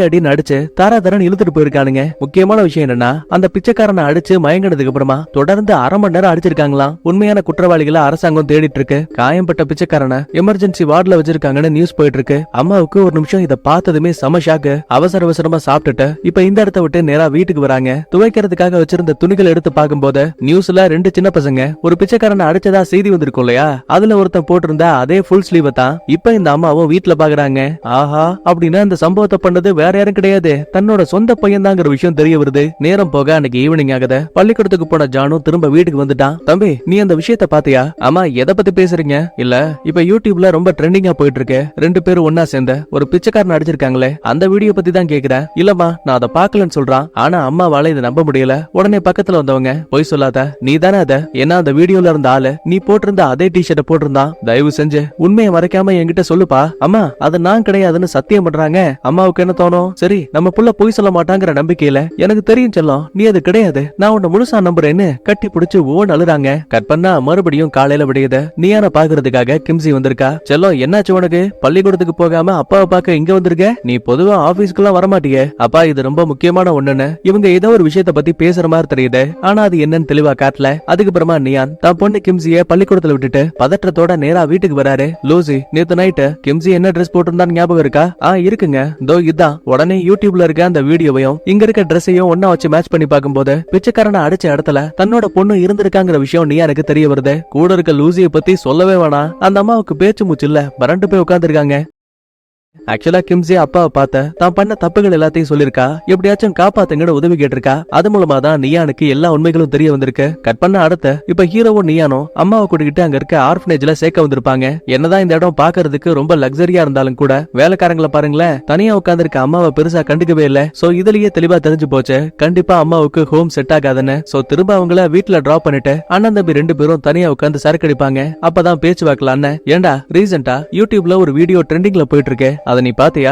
அடி நடிச்சு தாராதரன் இழுத்துட்டு போயிருக்கானுங்க. முக்கியமான விஷயம் என்னன்னா, அந்த பிச்சைக்காரனை அடிச்சு மயங்கினதுக்கு அப்புறமா தொடர்ந்து 1/2 மணி நேரம் அடிச்சிருக்காங்களாம். உண்மையான குற்றவாளிகளை அரசாங்கம் தேடிட்டு இருக்கு. காயம்பட்ட பிச்சைக்காரனை எமர்ஜென்சி வார்டுல வச்சிருக்காங்கன்னு நியூஸ் போயிட்டு இருக்கு. அம்மாவுக்கு ஒரு நிமிஷம் இதை பார்த்ததுமே செம ஷாக்கு. அவசரமா சாப்பிட்டுட்டு இப்ப இந்த இடத்த விட்டு நேரா வீட்டுக்கு வராங்க. துவைக்கிறதுக்காக வச்சிருந்த துணிகள் எடுத்து பார்க்கும்போது நியூஸ்ல 2 சின்ன பசங்க ஒரு பிச்சைக்காரனை அடிச்சதா செய்தி வந்திருக்கும் இல்லையா, அதுல ஒருத்தன் போட்டிருந்த போட்டிருந்த அதே ஃபுல் ஸ்லீவ் தான் இப்ப இந்த அம்மாவும் வீட்டுல பாக்குறாங்க. ஆஹா அப்படின்னா அந்த சம்பவத்தை பண்ணது வேற யாரும் கிடையாது, தன்னோட சொந்த பையன் தாங்கிற விஷயம் தெரிய வருது. நேரம் போக அன்னைக்கு ஈவினிங் ஆகுது. பள்ளிக்கூடத்துக்கு போன ஜானும் திரும்ப வீட்டுக்கு வந்துட்டான். தம்பி நீ அந்த விஷயத்த பாத்தியா? ஆமா, எதை பத்தி பேசுறீங்க? இல்ல இப்ப யூடியூப்ல ரொம்ப ட்ரெண்டிங்கா போயிட்டு இருக்கு, 2 பேரும் ஒன்னா சேர்ந்த ஒரு பிச்சைக்காரன் அடிச்சிருக்காங்களே அந்த வீடியோ பத்தி தான் கேக்குறேன். இல்லம்மா நான் அதை பாக்கலன்னு சொல்றான். ஆனா அம்மாவால இதை நம்ப முடியல. உடனே பக்கத்துல வந்தவங்க போய் சொல்லாத, நீ தானே அத, ஏன்னா அந்த வீடியோல இருந்த ஆளு நீ போட்டிருந்த அதே டிஷர்ட்டை போட்டிருந்தான், தயவு செஞ்சு உண்மையை மறைக்காம என்கிட்ட சொல்லுப்பா. அம்மா அது நான் கிடையாதுன்னு சத்தியம் பண்றாங்க. அம்மாவுக்கு என்ன தோணும், சரி நம்ம புள்ள பொய் சொல்ல மாட்டாங்கிற நம்பிக்கையில எனக்கு தெரியும் செல்லம் நீ அது கிடையாது, நான் உன்னை முழுசா நம்புறேன்னு கட்டி பிடிச்சு ஓன் அழுறாங்க. கட் பண்ணா மறுபடியும் காலையில விடியுது. நீயான பாக்குறதுக்காக கிம்சி வந்திருக்கா. செல்லம் என்னாச்சு உனக்கு, பள்ளிக்கூடத்துக்கு போகாம அப்பாவை பார்க்க இங்க வந்திருக்க? நீ பொதுவா ஆபீஸ்க்குலாம் வரமாட்டியே. அப்பா இது ரொம்ப முக்கியமான ஒண்ணுன்னு இவங்க ஏதோ ஒரு விஷயத்த பத்தி பேசுற மாதிரி தெரியுது, ஆனா அது என்னன்னு தெளிவா காட்டல. அதுக்கப்புறமா நியான் தான் பொண்ணு கிம்சிய பள்ளிக்கூடத்துல விட்டுட்டு பதற்றத்தோட நேரா வீட்டுக்கு வராரு. லூசி நேத்து நைட்டு கிம்சி என்ன ட்ரெஸ் போட்டிருந்தான்னு ஞாபகம் இருக்கா? இருக்குங்க, தோ இதான். உடனே யூடியூப்ல இருக்க அந்த வீடியோவையும் இங்க இருக்க ட்ரெஸ்ஸையும் ஒன்னா வச்சு மேட்ச் பண்ணி பார்க்கும்போது பிச்சைக்காரனை அடிச்ச இடத்துல தன்னோட பொண்ணு இருந்திருக்காங்கிற விஷயம் நியானுக்கு தெரிய வருது. கூட இருக்க லூசியை பத்தி சொல்லவே வேணாம், அந்த அம்மாவுக்கு பேச்சு மூச்சு இல்ல, வறண்டு போய் உட்கார்ந்துருக்காங்க. ஆக்சுவலா கிம்சி அப்பாவை பார்த்த தான் பண்ண தப்புகள் எல்லாத்தையும் சொல்லிருக்கா, எப்படியாச்சும் காப்பாத்துங்கன்னு உதவி கேட்டிருக்கா. அது மூலமா தான் நியானுக்கு எல்லா உண்மைகளும் தெரிய வந்திருக்கு. கட் பண்ண அடுத்த இப்ப ஹீரோவும் நியானும் அம்மாவை கூட்டிக்கிட்டு அங்க இருக்க ஆர்ஃபனேஜ்ல சேர்க்க வந்திருப்பாங்க. என்னதான் இந்த இடம் பாக்குறதுக்கு ரொம்ப லக்ஸரியா இருந்தாலும் கூட வேலைக்காரங்களை பாருங்களேன், தனியா உட்கார்ந்துருக்க அம்மாவை பெருசா கண்டுக்கவே இல்ல. சோ இதுலயே தெளிவா தெரிஞ்சு போச்சு கண்டிப்பா அம்மாவுக்கு ஹோம் செட் ஆகாதுன்னு. சோ திரும்ப அவங்கள வீட்டுல டிராப் பண்ணிட்டு அண்ணன் தம்பி 2 பேரும் தனியா உட்கார்ந்து சரக்கு அடிப்பாங்க. அப்பதான் பேச்சு வாக்கலான்னு. ஏண்டா ரீசெண்டா யூடியூப்ல ஒரு வீடியோ ட்ரெண்டிங்ல போயிட்டு இருக்கு, அத நீ பாத்தியா?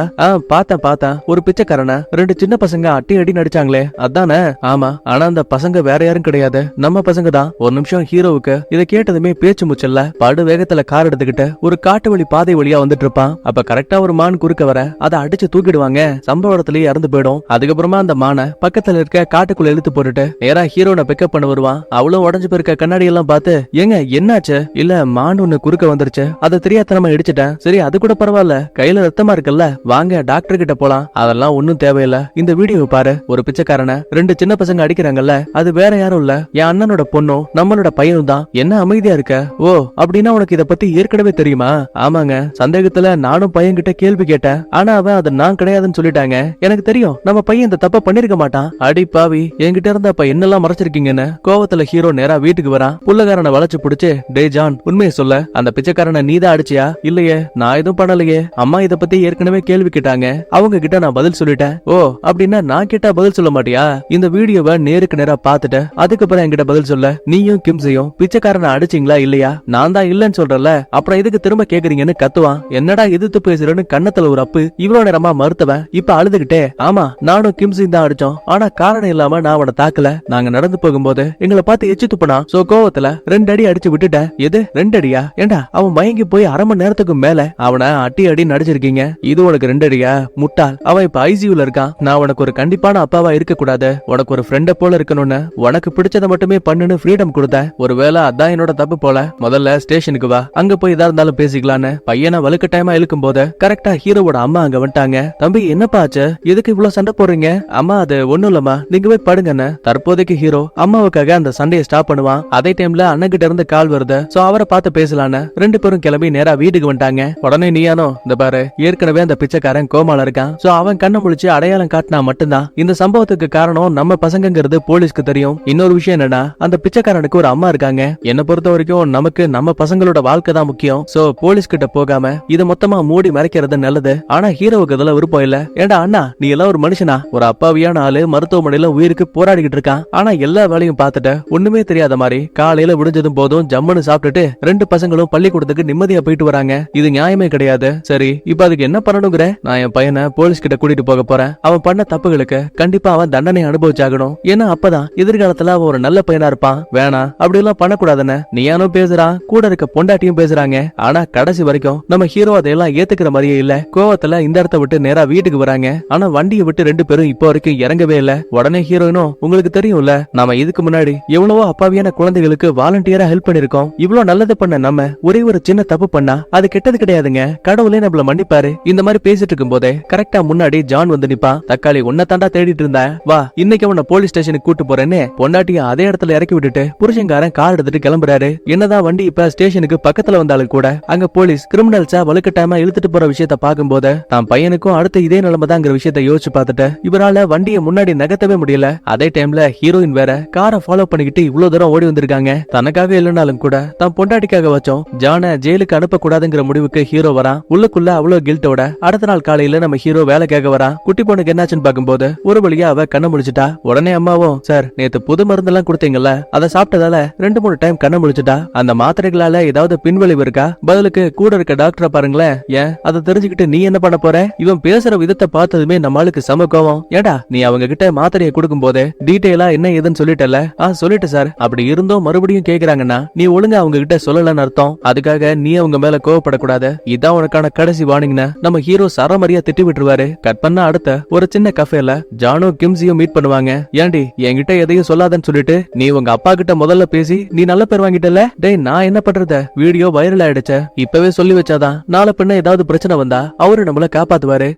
பார்த்தேன். ஒரு பிச்சைக்காரன 2 சின்ன பசங்க அடி நடிச்சாங்களே அதானே? ஆமா, ஆனா அந்த பசங்க வேற யாரும் கிடையாது, நம்ம பசங்க தான். ஒரு நிமிஷம் ஹீரோவுக்கு இதை கேட்டதுமே பேச்சு முச்சல்ல. படு வேகத்துல கார் எடுத்துக்கிட்டு ஒரு காட்டு வழி பாதை வழியா வந்துட்டு இருப்பான். அப்ப கரெக்டா ஒரு மான் குறுக்க வர அதை அடிச்சு தூக்கிடுவாங்க. சம்பவ இடத்துலயே இறந்து போயிடும். அதுக்கப்புறமா அந்த மானை பக்கத்துல இருக்க காட்டுக்குள்ள இழுத்து போட்டுட்டு நேரா ஹீரோனை பிக்கப் பண்ண வருவான். அவளும் உடஞ்சு போயிருக்க கண்ணாடி எல்லாம் பார்த்து, ஏங்க என்னாச்சு? இல்ல மான் ஒண்ணு குறுக்க வந்துருச்சு, அதை தெரியாதனமா இடிச்சிட்டேன். சரி அது கூட பரவாயில்ல, கையில ரத்தமா இருக்குல்ல, வாங்க டாக்டர் கிட்ட போலாம். அதெல்லாம் ஒண்ணும் தேவையில்ல, இந்த வீடியோ பாரு. ஒரு பிச்சைக்காரன 2 சின்ன பசங்க அடிக்கிறாங்கல்ல, அது வேற யாரும் இல்ல, என் அண்ணனோட பொண்ணும் நம்மளோட பையனும் தான். என்ன அமைதியா இருக்க? ஓ அப்படின்னா உனக்கு இத பத்தி ஏற்கனவே தெரியுமா? ஆமாங்க, சந்தேகத்துல நானும் பையன் கிட்ட கேள்வி கேட்டேன், ஆனா அவன் அது நான் கிடையாதுன்னு சொல்லிட்டாங்க. எனக்கு தெரியும் நம்ம பையன் இந்த தப்ப பண்ணிருக்க மாட்டான். அடி பாவி, என்கிட்ட இருந்த அப்ப என்னெல்லாம் மறைச்சிருக்கீங்கன்னு கோவத்துல ஹீரோ நேரா வீட்டுக்கு வரான். புள்ளகாரனை வளைச்சு புடிச்சு, டே ஜான் உண்மையை சொல்ல, அந்த பிச்சைக்காரனை நீதான் அடிச்சியா? இல்லையே, நான் எதுவும் பண்ணலையே. அம்மா இத பத்தி ஏற்கனவே கேள்வி கேட்டாங்க, அவங்க கிட்ட நான் பதில் சொல்லிட்டேன். ஓ அப்படின்னா நான் கேட்டா பதில் சொல்ல மாட்டியா? இந்த வீடியோவை நேருக்கு நேரா பாத்துட்டு அதுக்கப்புறம் என்கிட்ட பதில் சொல்ல. நீயும் கிம்சியும் பிச்சைக்காரனை அடிச்சீங்களா இல்லையா? நான் தான் இல்லன்னு சொல்றல, அப்புறம் இதுக்கு திரும்ப கேக்குறீங்கன்னு கத்துவான். என்னடா எதிர்த்து பேசுறேன்னு கண்ணத்துல ஒரு அப்பு. இவ்வளவு நேரமா மறுத்தவன் இப்ப அழுதுகிட்டே, ஆமா நானும் கிம்சியும் தான் அடிச்சோம், ஆனா காரணம் இல்லாம நான் அவனை தாக்கல. நாங்க நடந்து போகும்போது எங்களை பார்த்து எச்சு துப்புனா. சோ கோவத்துல 2 அடி அடிச்சு விட்டுட்டேன். எது 2 அடியா? ஏண்டா அவன் மயங்கி போய் அரை மணி நேரத்துக்கு மேல அவனை அடி நடிச்சிருக்கீங்க, இது உனக்கு 2 அடியா? முட்டாள், அவன் இப்ப ஐசியூல இருக்கான். நான் உனக்கு ஒரு கண்டிப்பான அப்பாவா இருக்க கூடாது, உனக்கு ஒரு ஃப்ரெண்ட போல இருக்கணும்னு உனக்கு பிடிச்சத மட்டுமே பண்ணுன்னு ஃப்ரீடம் கொடுத்தேன். ஒருவேளை அதான் என்னோட தப்பு போல. முதல்ல ஸ்டேஷனுக்கு வா, அங்க போய் இதா இருந்தாலும் பேசிக்கலான்னு பையனை வலுக்கட்டாயமா இழுக்கும் போது கரெக்டா ஹீரோவோட அம்மா அங்க வந்துட்டாங்க. தம்பி என்னப்பா ஆச்சு, எதுக்கு இவ்வளவு சண்டை போடுறீங்க? அம்மா அது ஒண்ணும் இல்லம்மா, நீங்க போய் படுங்கன்னு. தற்போதைக்கு ஹீரோ அம்மாவுக்காக அந்த சண்டையை ஸ்டாப் பண்ணுவான். அதே டைம்ல அண்ணன் கிட்ட இருந்து கால் வருது. சோ அவரை பார்த்து பேசலான்னு 2 பேரும் கிளம்பி நேரா வீட்டுக்கு வந்துட்டாங்க. உடனே நீயானோ இந்த பாரு, ஏற்கனவே அந்த பிச்சைக்காரன் கோமால இருக்கான். சோ அவன் கண்ணை முழிச்சு அடையாளம் காட்டினா மட்டும்தான் இந்த சம்பவத்துக்கு காரணம் நம்ம பசங்கிறது போலீஸ்க்கு தெரியும். இன்னொரு விஷயம் என்னன்னா, அந்த பிச்சைக்காரனுக்கு ஒரு அம்மா இருக்காங்க. என்ன பொறுத்த வரைக்கும் நமக்கு நம்ம பசங்களோட வாழ்க்கை தான் முக்கியம். சோ போலீஸ் கிட்ட போகாம இத மொத்தமா மூடி மறைக்கிறது நல்லது. ஆனா ஹீரோவுக்கு அதெல்லாம் விருப்பம் இல்ல. ஏண்டா அண்ணா, நீ எல்லாம் ஒரு மனுஷனா? ஒரு அப்பாவியான ஆளு மருத்துவமனையில உயிருக்கு போராடிக்கிட்டு இருக்கான். ஆனா எல்லா வேலையும் பார்த்துட்டு ஒண்ணுமே தெரியாத மாதிரி காலையில விடிஞ்சதும் போதும் ஜம்முன்னு சாப்பிட்டுட்டு 2 பசங்களும் பள்ளிக்கூடத்துக்கு நிம்மதியா போயிட்டு வராங்க. இது நியாயமே கிடையாது. சரி இப்ப அதுக்கு என்ன பண்ணணுங்கிற? நான் என் பையனை போலீஸ் கிட்ட கூட்டிட்டு போக போறேன். அவன் பண்ண தப்புகளுக்கு கண்டிப்பா அவன் தண்டனை அனுபவிச்சாகணும். ஏன்னா அப்பதான் எதிர்காலத்துல அவன் ஒரு நல்ல பையனா இருப்பான். வேணா அப்படி எல்லாம் பண்ணக்கூடாதுன்னு நீயானும் பேசுறான், கூட இருக்க பொண்டாட்டியும் பேசுறாங்க. ஆனா கடைசி வரைக்கும் நம்ம ஹீரோ அதையெல்லாம் ஏத்துக்கிற மாதிரியே இல்ல. கோவத்துல இந்த இடத்த விட்டு நேரா வீட்டுக்கு வராங்க. ஆனா வண்டியை விட்டு 2 பேரும் இப்போ வரைக்கும் இறங்கவே இல்ல. உடனே ஹீரோயினும், உங்களுக்கு தெரியும்ல நாம இதுக்கு முன்னாடி எவ்வளவோ அப்பாவியான குழந்தைகளுக்கு வாலண்டியரா ஹெல்ப் பண்ணிருக்கோம். இவ்வளவு நல்லது பண்ண நம்ம ஒரே ஒரு சின்ன தப்பு பண்ணா அது கெட்டது கிடையாதுங்க, கடவுளே நம்மள மன்னிப்பாரு. இருப்பாரு. இந்த மாதிரி பேசிட்டு இருக்கும் போதே கரெக்டா முன்னாடி ஜான் வந்து நிப்பான். தக்காளி உன்னை தாண்டா தேடிட்டு இருந்தேன், வா இன்னைக்கு உன்னை போலீஸ் ஸ்டேஷனுக்கு கூட்டு போறேன்னு பொண்டாட்டிய அதே இடத்துல இறக்கி விட்டுட்டு புருஷன்காரன் கார் எடுத்துட்டு கிளம்புறாரு. என்னதான் வண்டி இப்ப ஸ்டேஷனுக்கு பக்கத்துல வந்தாலும் கூட அங்க போலீஸ் கிரிமினல்ஸா வலுக்கட்டாம இழுத்துட்டு போற விஷயத்த பாக்கும்போது தான் பையனுக்கும் அடுத்த இதே நிலைமைதாங்கிற விஷயத்த யோசிச்சு பார்த்துட்டு இவரால வண்டியை முன்னாடி நகர்த்தவே முடியல. அதே டைம்ல ஹீரோயின் வேற காரை ஃபாலோ பண்ணிக்கிட்டு இவ்வளவு தூரம் ஓடி வந்திருக்காங்க. தனக்காக இல்லைனாலும் கூட தான் பொண்டாட்டிக்காக வச்சோம் ஜான ஜெயிலுக்கு அனுப்ப கூடாதுங்கிற முடிவுக்கு ஹீரோ வரான். உள்ளுக்குள்ள அவ்வளவு கில்ட்டோட அடுத்த நாள் காலையில நம்ம ஹீரோ வேலை கேட்க வரான். குட்டி பொண்ணுக்கு என்னாச்சுன்னு பாக்கும்போது ஒரு வழியா அவ கண்ண முடிச்சுட்டா. உடனே அம்மாவும் சார் நேத்து புது மருந்து எல்லாம் கொடுத்தீங்கல்ல அதை சாப்பிட்டதால 2-3 டைம் கண்ண முடிச்சுட்டா. அந்த மாத்திரைகளால ஏதாவது பின்விளைவு இருக்கா? பதிலுக்கு கூட இருக்க டாக்டரை பாருங்களேன். ஏன் அதை தெரிஞ்சுக்கிட்டு நீ என்ன பண்ண போற? இவன் பேசுற விதத்தை பார்த்ததுமே நம்மளுக்கு சம கோவம். ஏடா நீ அவங்க கிட்ட மாத்திரையை கொடுக்கும் போது டீடைலா என்ன ஏதுன்னு சொல்லிட்டல? சொல்லிட்டு சார். அப்படி இருந்தும் மறுபடியும் கேக்குறாங்கன்னா நீ ஒழுங்கா அவங்க கிட்ட சொல்லலன்னு அர்த்தம். அதுக்காக நீ அவங்க மேல கோவப்படக்கூடாது. இதான் உனக்கான கடைசி வார்னிங்னு நம்ம ஹீரோ சரமரியா திட்டி விட்டுருவாரு. கட் பண்ணா அடுத்த ஒரு சின்ன கஃபேல ஜானும் கிம்சியும் மீட் பண்ணுவாங்க. ஏண்டி என்கிட்ட எதையும் சொல்லாதன்னு சொல்லிட்டு நீ உங்க அப்பா கிட்ட முதல்ல பேசி நீ நல்ல பேர் வாங்கிட்டல? டேய் நான் என்ன பண்றது? வீடியோ வைரல் ஆயிடுச்சு. இப்பவே சொல்லி வச்சாதான் நாளை பின்ன ஏதாவது பிரச்சனை வந்தா அவரு நம்மள காப்பாத்துவாரு.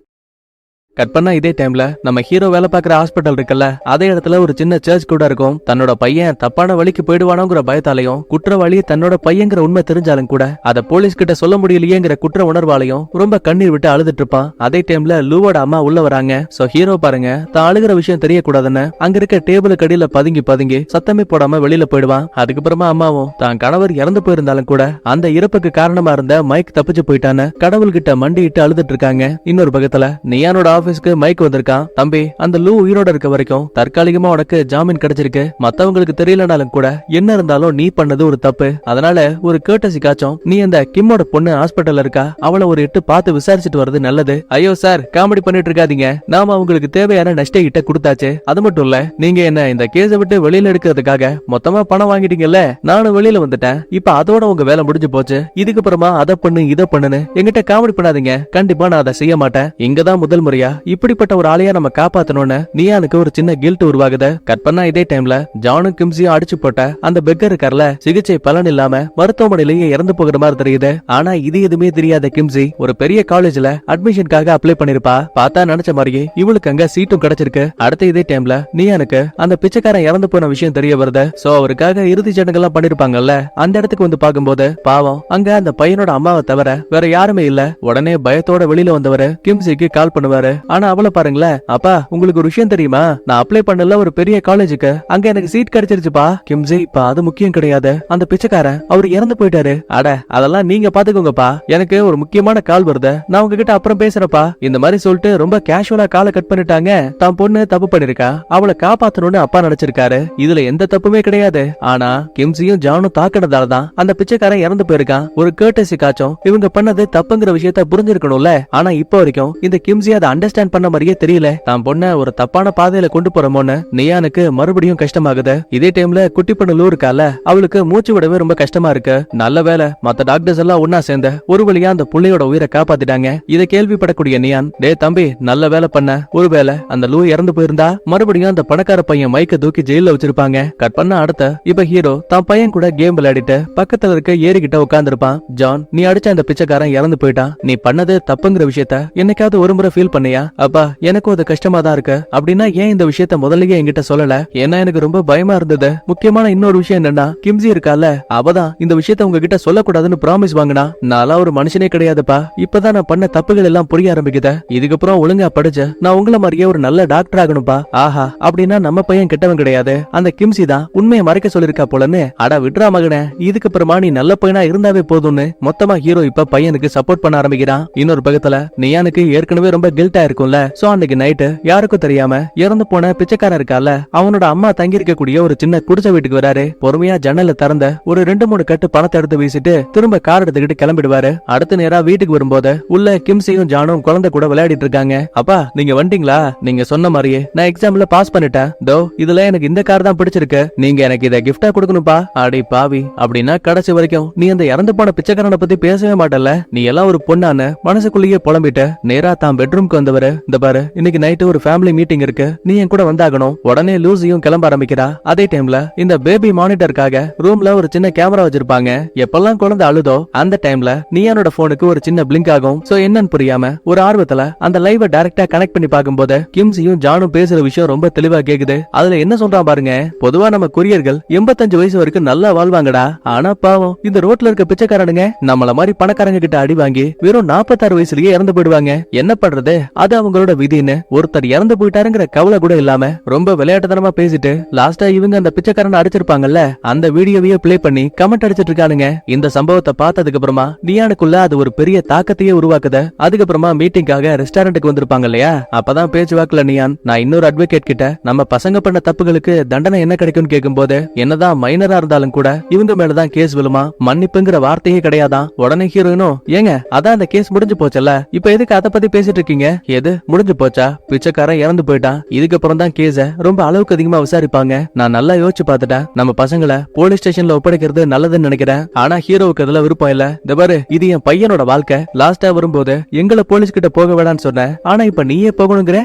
கட் பண்ணா இதே டைம்ல நம்ம ஹீரோ வேலை பார்க்குற ஹாஸ்பிட்டல் இருக்குல்ல அதே இடத்துல ஒரு சின்ன சர்ச் கூட இருக்கும். தன்னோட பையன் தப்பான வழிக்கு போயிடுவானோங்கிற பயத்தாலையும் குற்றவாளி தன்னோட பையங்கிற உண்மை தெரிஞ்சாலும் கூட அதை போலீஸ் கிட்ட சொல்ல முடியலையேங்கிற குற்ற உணர்வாலையும் ரொம்ப கண்ணீர் விட்டு அழுதுட்டு இருப்பான். அதே டைம்ல லூவோட அம்மா உள்ள வராங்க. சோ ஹீரோ பாருங்க தான் அழுகிற விஷயம் தெரியக்கூடாதுன்னு அங்க இருக்க டேபிளுக்கு அடியில பதுங்கி சத்தமே போடாம வெளியில போயிடுவான். அதுக்கப்புறமா அம்மாவும் தான் கணவர் இறந்து போயிருந்தாலும் கூட அந்த இறப்புக்கு காரணமா இருந்த மைக் தப்பிச்சு போயிட்டான்னு கடவுள்கிட்ட மண்டிட்டு அழுதுட்டு இருக்காங்க. இன்னொரு பக்கத்துல நியானோட ஆபீஸ்க்கு மைக் வந்திருக்கான். தம்பி அந்த லூ உயிரோட இருக்க வரைக்கும் தற்காலிகமா உனக்கு ஜாமீன் கிடைச்சிருக்கு. மத்தவங்களுக்கு தெரியலனாலும் கூட என்ன இருந்தாலும் நீ பண்ணது ஒரு தப்பு. அதனால ஒரு கேட்டசிக்காச்சும் நீ அந்த கிம்மோட பொண்ணு ஹாஸ்பிட்டல்ல இருக்கா அவளை ஒரு எட்டு பார்த்து விசாரிச்சுட்டு வர்றது நல்லது. ஐயோ சார் காமெடி பண்ணிட்டு இருக்காதீங்க. நாம அவங்களுக்கு தேவையான நஷ்ட கிட்ட கொடுத்தாச்சு. அது மட்டும் இல்ல நீங்க என்ன இந்த கேஸை விட்டு வெளியில எடுக்கிறதுக்காக மொத்தமா பணம் வாங்கிட்டீங்கல்ல. நானும் வெளியில வந்துட்டேன். இப்ப அதோட உங்க வேலை முடிஞ்சு போச்சு. இதுக்கப்புறமா அதை பண்ணு இதை பண்ணுன்னு எங்கிட்ட காமெடி பண்ணாதீங்க. கண்டிப்பா நான் அதை செய்ய மாட்டேன். இங்கதான் முதல் முறையா இப்படிப்பட்ட ஒரு ஆளையா நம்ம காப்பாத்தணும்னு நியானுக்கு ஒரு சின்ன கில்ட் உருவாகுது. கட் பண்ணா இதே டைம்ல ஜானும் கிம்சியும் அடிச்சு போட்ட அந்த பெக்கர் இருக்கார்ல சிகிச்சை பலன் இல்லாம மருத்துவமனையிலேயே இறந்து போகிற மாதிரி தெரியுது. ஆனா இது எதுவுமே தெரியாத கிம்சி ஒரு பெரிய காலேஜ்ல அட்மிஷனுக்காக அப்ளை பண்ணிருப்பா. பார்த்தா நினைச்ச மாதிரியே இவளுக்கு அங்க சீட்டும் கிடைச்சிருக்கு. அடுத்த இதே டைம்ல நியானுக்கு அந்த பிச்சைக்காரன் இறந்து போன விஷயம் தெரிய வருது. சோ அவருக்காக இறுதி சடங்கெல்லாம் பண்ணிருப்பாங்கல்ல அந்த இடத்துக்கு வந்து பாக்கும்போது பாவம் அங்க அந்த பையனோட அம்மாவை தவிர வேற யாருமே இல்ல. உடனே பயத்தோட வெளியில வந்தவரு கிம்சிக்கு கால் பண்ணுவாரு. ஆனா அவளை பாருங்களேன். அப்பா உங்களுக்கு ஒரு விஷயம் தெரியுமா? நான் அப்ளை பண்ணல ஒரு பெரிய காலேஜுக்கு அங்க எனக்கு சீட் கிடைச்சிருச்சுப்பா. கிம்சி இப்ப அது முக்கியம் கிடையாது. அந்த பிச்சைக்காரன் அவர் இறந்து போயிட்டாரு. அட அதெல்லாம் நீங்க பாத்துக்கோங்கப்பா. எனக்கு ஒரு முக்கியமான கால் வருது. நான் உங்ககிட்ட அப்புறம் பேசுறப்பா. இந்த மாதிரி சொல்லிட்டு ரொம்ப கேஷுவலா காலை கட் பண்ணிட்டாங்க. தான் பொண்ணு தப்பு பண்ணிருக்கா. அவளை காப்பாத்தணும்னு அப்பா நினைச்சிருக்காரு. இதுல எந்த தப்புமே கிடையாது. ஆனா கிம்சியும் ஜானும் தாக்கினதாலதான் அந்த பிச்சைக்காரன் இறந்து போயிருக்கான். ஒரு கேட்டசி காச்சும் இவங்க பண்ணது தப்புங்கிற விஷயத்த புரிஞ்சிருக்கணும்ல. ஆனா இப்ப வரைக்கும் இந்த கிம்சி அதை அண்டர்ஸ்டாண்ட் பண்ண மாதிரியே தெரியல. தான் பொண்ண ஒரு தப்பான பாதையில கொண்டு போறோமோன்னு நியானுக்கு மறுபடியும் கஷ்டமாகுது. இதே டைம்ல குட்டி பொண்ணு லூ இருக்கால அவளுக்கு மூச்சு விடவே ரொம்ப கஷ்டமா இருக்கு. நல்ல வேலை மத்த டாக்டர்ஸ் எல்லாம் ஒன்னா சேர்ந்து ஒரு வழியா அந்த புள்ளையோட உயிரை காப்பாத்திட்டாங்க. இதை கேள்விப்படக்கூடிய நியான் டே தம்பி நல்ல வேலை பண்ண. ஒருவேளை அந்த லூ இறந்து போயிருந்தா மறுபடியும் அந்த பணக்கார பையன் மைக்க தூக்கி ஜெயில வச்சிருப்பாங்க. கட் பண்ண அடுத்த இப்ப ஹீரோ தான் பையன் கூட கேம் விளையாடிட்டு பக்கத்துல இருக்க ஏறிக்கிட்ட உட்கார்ந்துருப்பான். ஜான் நீ அடிச்ச அந்த பிச்சைக்காரன் இறந்து போயிட்டான். நீ பண்ணது தப்புங்கிற விஷயத்த என்னைக்காவது ஒரு முறை ஃபீல் பண்ணியா? அப்பா எனக்கும் அது கஷ்டமா தான் இருக்கு. அப்படின்னா ஏன் இந்த விஷயத்த முதல்லயே என்கிட்ட சொல்லல? ஏன்னா எனக்கு ரொம்ப பயமா இருந்தது. முக்கியமான இன்னொரு விஷயம் என்னன்னா கிம்சி இருக்கால அவதான் இந்த விஷயத்த உங்ககிட்ட சொல்லக்கூடாதுன்னு ப்ராமிஸ் வாங்கினா. நான் ஒரு மனுஷனே கிடையாதுப்பா. இப்பதான் நான் பண்ண தப்புகள் எல்லாம் புரிய ஆரம்பிக்குது. இதுக்கப்புறம் ஒழுங்கா படிச்சு நான் உங்களை மாதிரியே ஒரு நல்ல டாக்டர் ஆகணும்பா. ஆஹா அப்படின்னா நம்ம பையன் கெட்டவன் கிடையாது. அந்த கிம்சி தான் உண்மையை மறைக்க சொல்லிருக்கா போலன்னு. அட விட்ரா மகனே இதுக்கப்புறமா நீ நல்ல பையனா இருந்தாவே போதும்னு மொத்தமா ஹீரோ இப்ப பையனுக்கு சப்போர்ட் பண்ண ஆரம்பிக்கிறான். இன்னொரு பக்கத்துல நியானுக்கு ஏற்கனவே ரொம்ப கில்ட்டா இருக்கும்ல. சோ அன்னைக்கு நைட்டு யாருக்கும் தெரியாம இறந்து போன பிச்சைக்காரன் இருக்கால அவனோட அம்மா தங்கி இருக்கக்கூடிய ஒரு சின்ன குடிசை வீட்டுக்கு வராரு. பொறுமையா ஜன்னல திறந்த ஒரு 2-3 கட்டு பணத்தை எடுத்து வீசிட்டு திரும்ப கார் எடுத்துக்கிட்டு கிளம்பிடுவாரு. அடுத்த நேரா வீட்டுக்கு வரும்போது உள்ள கிம்சியும் ஜானும் குழந்தை கூட விளையாடிட்டு இருக்காங்க. அப்பா நீங்க வந்துட்டீங்களா? நீங்க சொன்ன மாதிரியே நான் எக்ஸாம்ல பாஸ் பண்ணிட்டேன். தோ இதுல எனக்கு இந்த கார் தான் பிடிச்சிருக்கு. நீங்க எனக்கு இதை கிஃப்டா கொடுக்கணும்பா. அடி பாவி அப்படின்னா கடைசி வரைக்கும் நீ அந்த இறந்து போன பிச்சைக்காரனை பத்தி பேசவே மாட்டல. நீ எல்லாம் ஒரு பொண்ணான மனசுக்குள்ளேயே புலம்பிட்டு நேரா தான் பெட்ரூம்க்கு வந்தவர் இருந்தவரு, இந்த பாரு இன்னைக்கு நைட்டு ஒரு ஃபேமிலி மீட்டிங் இருக்கு, நீ என் கூட வந்தாகணும். உடனே லூசியும் கிளம்ப ஆரம்பிக்கிறா. அதே டைம்ல இந்த பேபி மானிட்டருக்காக ரூம்ல ஒரு சின்ன கேமரா வச்சிருப்பாங்க. எப்பெல்லாம் குழந்தை அழுதோ அந்த டைம்ல நியானோட போனுக்கு ஒரு சின்ன பிளிங்க் ஆகும். சோ என்னன்னு புரியாம ஒரு ஆர்வத்துல அந்த லைவ டைரக்டா கனெக்ட் பண்ணி பார்க்கும்போது கிம்சியும் ஜானும் பேசுற விஷயம் ரொம்ப தெளிவா கேக்குது. அதுல என்ன சொல்றான் பாருங்க, பொதுவா நம்ம கொரியர்கள் 85 வயசு வரைக்கும் நல்லா வாழ்வாங்கடா, ஆனா பாவம் இந்த ரோட்ல இருக்க பிச்சைக்காரனுங்க நம்மள மாதிரி பணக்காரங்க கிட்ட அடி வாங்கி வெறும் 46 வயசுலயே இறந்து போயிடுவாங்க. என்ன பண்றது, அது அவங்களோட விதின்னு. ஒருத்தர் இறந்து போயிட்டாருங்கிற கவலை கூட இல்லாம ரொம்ப விளையாட்டுத்தனமா பேசிட்டு லாஸ்டா இவங்க அந்த பிச்சைக்காரனை அடிச்சிருப்பாங்கல்ல, அந்த வீடியோவையே பிளே பண்ணி கமெண்ட் அடிச்சிட்டு இருக்கானுங்க. இந்த சம்பவத்தை பார்த்ததுக்கு அப்புறமா நியானுக்குள்ள அது ஒரு பெரிய தாக்கத்தையே உருவாக்குது. அதுக்கப்புறமா மீட்டிங்காக ரெஸ்டாரண்ட்டுக்கு வந்திருப்பாங்க இல்லையா, அப்பதான் பேச்சுவாக்குல நியான், நான் இன்னொரு அட்வொகேட் கிட்ட நம்ம பசங்க பண்ண தப்புகளுக்கு தண்டனை என்ன கிடைக்கும் கேட்கும்போது, என்னதான் மைனரா இருந்தாலும் கூட இவங்க மேலதான் கேஸ் விழுமா, மன்னிப்புங்கிற வார்த்தையே கிடையாதான். உடனே ஹீரோயினும், ஏங்க அதான் அந்த கேஸ் முடிஞ்சு போச்சல்ல, இப்ப எதுக்கு அத பத்தி பேசிட்டு இருக்கீங்க? எது முடிஞ்சு போச்சா? பிச்சைக்காரன் இறந்து போயிட்டான், இதுக்கப்புறம் தான் கேஸ ரொம்ப அளவுக்கு அதிகமா விசாரிப்பாங்க. நான் நல்லா யோசிச்சு பார்த்துட்டேன், நம்ம பசங்களை போலீஸ் ஸ்டேஷன்ல ஒப்படைக்கிறது நல்லதுன்னு நினைக்கிறேன். ஆனா ஹீரோவுக்கு அதுல விருப்பம் இல்ல. இந்த பாரு, இது என் பையனோட வாழ்க்கை, லாஸ்டா வரும்போது எங்களை போலீஸ் கிட்ட போக வேடான்னு சொன்னேன், ஆனா இப்ப நீயே போகணுங்கிற.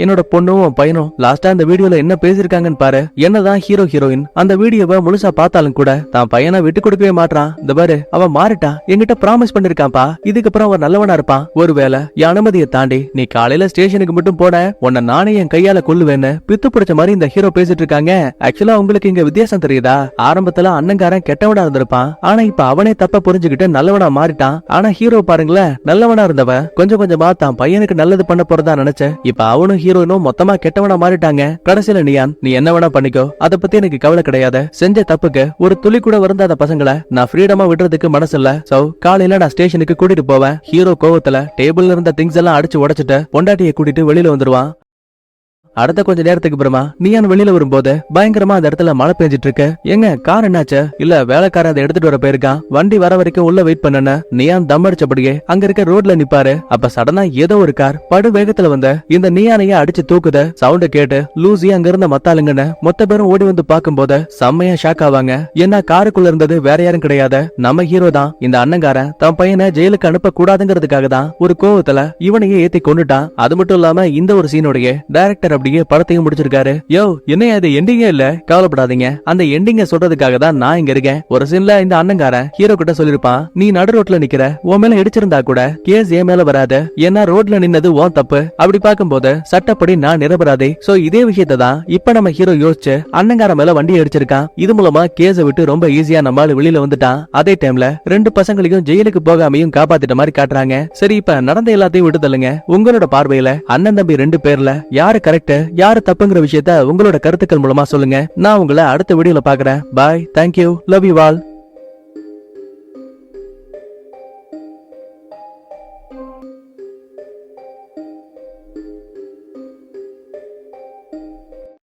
என்னோட பொண்ணும் பையனும் லாஸ்டா இந்த வீடியோல என்ன பேசிருக்காங்கன்னு பாரு. என்னதான் ஹீரோயின் அந்த வீடியோவை முழுசா பார்த்தாலும் கூட தான் பையனை விட்டு கொடுக்கவே மாட்டான். இந்த பாரு, அவன் மாறிட்டான், என்கிட்ட ப்ராமிஸ் பண்ணிருக்கான்பா, இதுக்கப்புறம் அவன் நல்லவனா இருப்பான். ஒருவேளை என் அனுமதியை தாண்டி நீ காலையில ஸ்டேஷனுக்கு மட்டும் போன, உன்னை நானே என் கையால கொல்லுவேன்னு பித்து பிடிச்ச மாதிரி இந்த ஹீரோ பேசிட்டு இருக்காங்க. ஆக்சுவலா உங்களுக்கு இங்க வித்தியாசம் தெரியுதா? ஆரம்பத்துல அண்ணங்காரன் கெட்டவனா இருந்திருப்பான், ஆனா இப்ப அவனே தப்ப புரிஞ்சுக்கிட்டு நல்லவனா மாறிட்டான். ஆனா ஹீரோ பாருங்களேன், நல்லவனா இருந்தவன் கொஞ்சம் கொஞ்சமா தான் பையனுக்கு நல்லது பண்ண போறதா நினைச்ச, இப்ப அவனும் ஹீரோயினும் மொத்தமா கெட்டவனா மாறிட்டாங்க. கடைசியில நியான், நீ என்ன வேணா பண்ணிக்கோ, அத பத்தி எனக்கு கவலை கிடையாது. செஞ்ச தப்புக்கு ஒரு துளி கூட வருந்தாத பசங்களை நான் ஃப்ரீடமா விடுறதுக்கு மனசு இல்ல. சோ காலையில நான் ஸ்டேஷனுக்கு கூட்டிட்டு போவேன். ஹீரோ கோவத்துல டேபிள்ல இருந்த திங்ஸ் எல்லாம் அடிச்சு உடைச்சிட்டு பொண்டாட்டியை கூட்டிட்டு வெளியில வந்துருவான். அடுத்த கொஞ்ச நேரத்துக்கு அப்புறமா நியான் வெளியில வரும்போது பயங்கரமா அந்த இடத்துல மழை பெஞ்சிட்டு இருக்கு. எங்க கார் என்னாச்சு? இல்ல வேலைக்காரன் அதை எடுத்துட்டு வர போயிருக்கான், வண்டி வர வரைக்கும் உள்ள வெயிட் பண்ணன. நியான் தம் அடிச்சபடியே அங்க இருக்க ரோட்ல நிப்பாரு. அப்ப சடனா ஏதோ ஒரு கார் படு வேகத்துல வந்த இந்த நியானையே அடிச்சு தூக்குத. சவுண்ட கேட்டு லூசி அங்க இருந்த மத்தாளுங்கன்னு மொத்த பேரும் ஓடி வந்து பாக்கும்போது செம்மையா ஷாக் ஆவாங்க. ஏன்னா காருக்குள்ள இருந்தது வேற யாரும் கிடையாது, நம்ம ஹீரோ தான். இந்த அண்ணங்காரன் தன் பையனை ஜெயிலுக்கு அனுப்ப கூடாதுங்கிறதுக்காக தான் ஒரு கோவத்துல இவனையே ஏத்தி கொண்டுட்டான். அது மட்டும் இல்லாம இந்த ஒரு சீனோடைய டைரக்டர் படத்தையும் முடிச்சிருக்காரு. யோ என்ன அது எண்டிங்கே இல்ல, கவலைப்படாதீங்க, அந்த எண்டிங்க சொல்றதுக்காக தான் நான் இங்க இருக்கேன். ஒரு சீன்ல இந்த அண்ணங்காரன் ஹீரோ கிட்ட சொல்லிருப்பான், நீ நடு ரோட்ல நிக்கிற, உன் மேல இடிச்சிருந்தா கூட கேஸ் என் மேல வராது, ஏன்னா ரோட்ல நின்னது உன் தப்பு. அப்படி பார்க்கும்போது சட்டப்படி நான் நிரபராதி. சோ இதே விஷயத்தை தான் இப்ப நம்ம ஹீரோ யோசிச்சு அண்ணங்கார மேல வண்டி அடிச்சிருக்கான். இது மூலமா கேஸ விட்டு ரொம்ப ஈஸியா நம்மால வெளியில வந்துட்டான். அதே டைம்ல ரெண்டு பசங்களையும் ஜெயிலுக்கு போகாமையும் காப்பாத்திட்ட மாதிரி காட்டுறாங்க. சரி, இப்ப நடந்த எல்லாத்தையும் விட்டு தள்ளுங்க. உங்களோட பார்வையில அண்ணன் தம்பி ரெண்டு பேர்ல யாரு கரெக்ட் யாரு தப்புங்கிற விஷயத்த உங்களோட கருத்துக்கள் மூலமா சொல்லுங்க. நான் உங்களை அடுத்த வீடியோல பாக்குறேன். பாய், தேங்க்யூ, லவ் யூ ஆல்.